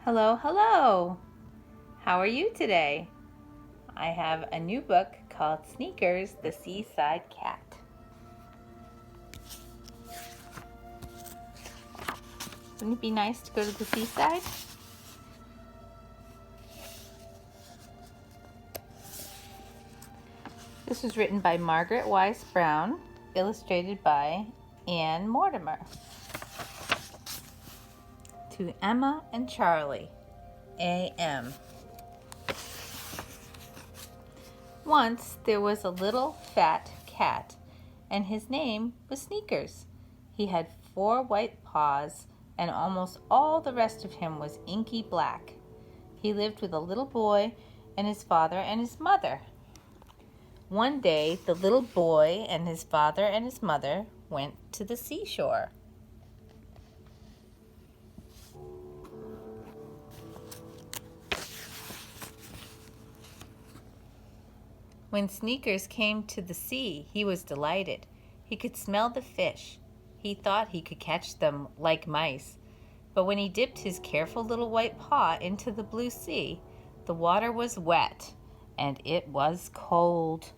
Hello, hello. How are you today? I have a new book called Sneakers, the Seaside Cat. Wouldn't it be nice to go to the seaside? This was written by Margaret Wise Brown, illustrated by Ann Mortimer. To Emma and Charlie, A.M. Once there was a little fat cat, and his name was Sneakers. He had 4 white paws, and almost all the rest of him was inky black. He lived with a little boy and his father and his mother. One day, the little boy and his father and his mother went to the seashore. When Sneakers came to the sea, he was delighted. He could smell the fish. He thought he could catch them like mice. But when he dipped his careful little white paw into the blue sea, the water was wet and it was cold.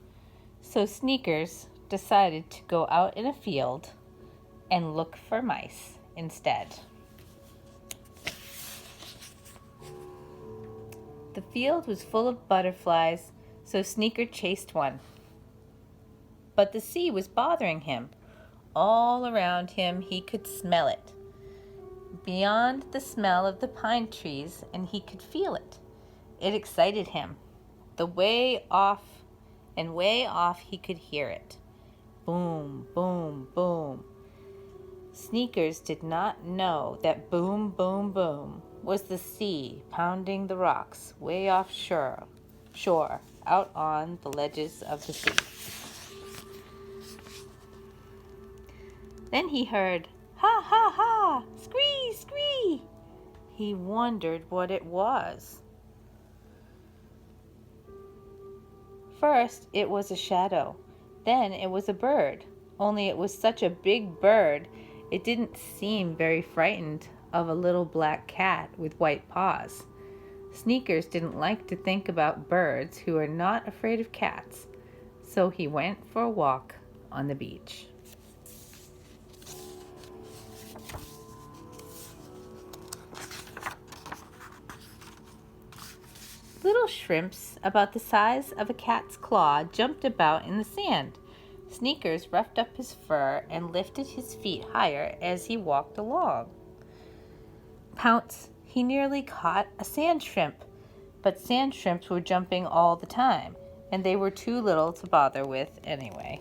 So Sneakers decided to go out in a field and look for mice instead. The field was full of butterflies, so Sneaker chased one. But the sea was bothering him. All around him he could smell it. Beyond the smell of the pine trees, and he could feel it. It excited him. Way off he could hear it. Boom, boom, boom. Sneakers did not know that boom, boom, boom was the sea pounding the rocks way off shore, out on the ledges of the sea. Then he heard, ha, ha, ha, scree, scree. He wondered what it was. First, it was a shadow. Then it was a bird. Only it was such a big bird, it didn't seem very frightened of a little black cat with white paws. Sneakers didn't like to think about birds who are not afraid of cats, so he went for a walk on the beach. Little shrimps about the size of a cat's claw jumped about in the sand. Sneakers roughed up his fur and lifted his feet higher as he walked along. Pounce! He nearly caught a sand shrimp, but sand shrimps were jumping all the time, and they were too little to bother with anyway.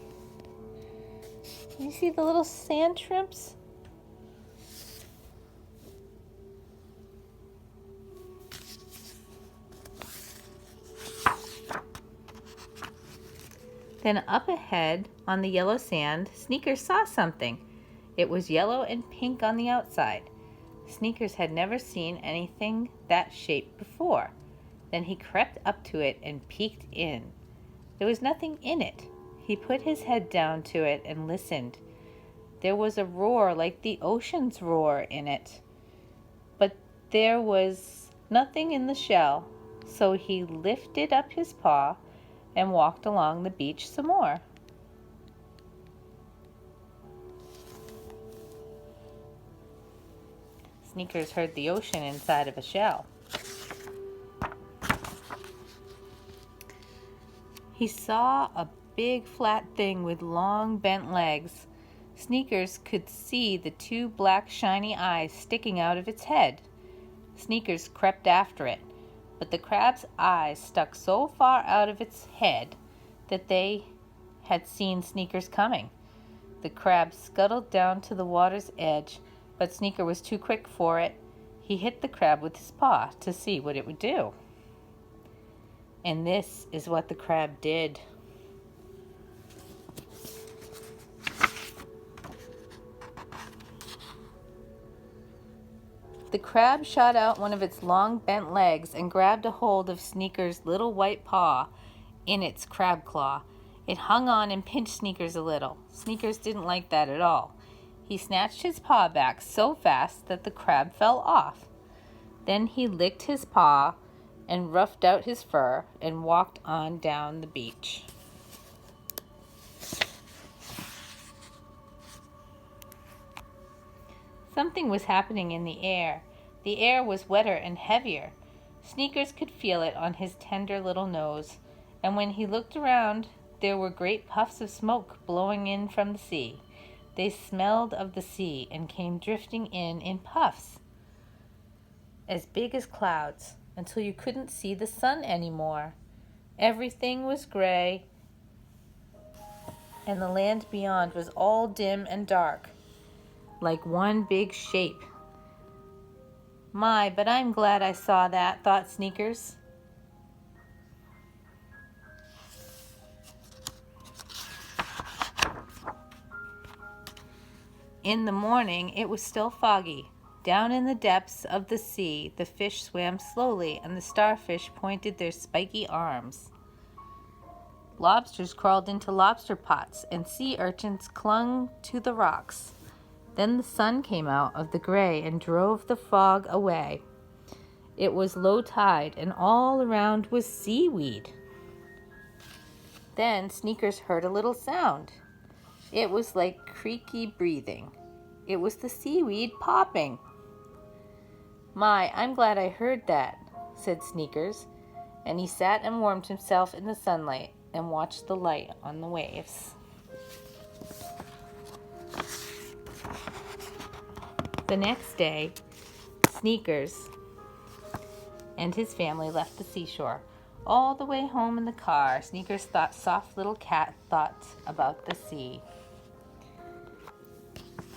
You see the little sand shrimps? Then up ahead on the yellow sand, Sneakers saw something. It was yellow and pink on the outside. Sneakers had never seen anything that shape before. Then he crept up to it and peeked in. There was nothing in it. He put his head down to it and listened. There was a roar like the ocean's roar in it. But there was nothing in the shell, so he lifted up his paw and walked along the beach some more. Sneakers heard the ocean inside of a shell. He saw a big flat thing with long bent legs. Sneakers could see the 2 black shiny eyes sticking out of its head. Sneakers crept after it, but the crab's eyes stuck so far out of its head that they had seen Sneakers coming. The crab scuttled down to the water's edge, but Sneaker was too quick for it. He hit the crab with his paw to see what it would do. And this is what the crab did. The crab shot out one of its long bent legs and grabbed a hold of Sneakers' little white paw in its crab claw. It hung on and pinched Sneakers a little. Sneakers didn't like that at all. He snatched his paw back so fast that the crab fell off. Then he licked his paw and roughed out his fur and walked on down the beach. Something was happening in the air. The air was wetter and heavier. Sneakers could feel it on his tender little nose, and when he looked around, there were great puffs of smoke blowing in from the sea. They smelled of the sea and came drifting in puffs, as big as clouds, until you couldn't see the sun anymore. Everything was gray, and the land beyond was all dim and dark, like one big shape. My, but I'm glad I saw that, thought Sneakers. In the morning, it was still foggy. Down in the depths of the sea, the fish swam slowly, and the starfish pointed their spiky arms. Lobsters crawled into lobster pots, and sea urchins clung to the rocks. Then the sun came out of the gray and drove the fog away. It was low tide, and all around was seaweed. Then Sneakers heard a little sound. It was like creaky breathing. It was the seaweed popping. My, I'm glad I heard that, said Sneakers, and he sat and warmed himself in the sunlight and watched the light on the waves. The next day, Sneakers and his family left the seashore. All the way home in the car, Sneakers thought soft little cat thoughts about the sea.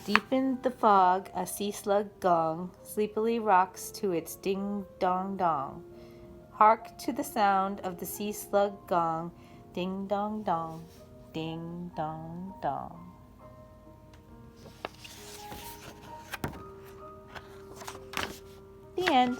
Deep in the fog, a sea slug gong sleepily rocks to its ding-dong-dong. Hark to the sound of the sea slug gong, ding-dong-dong, ding-dong-dong. The end.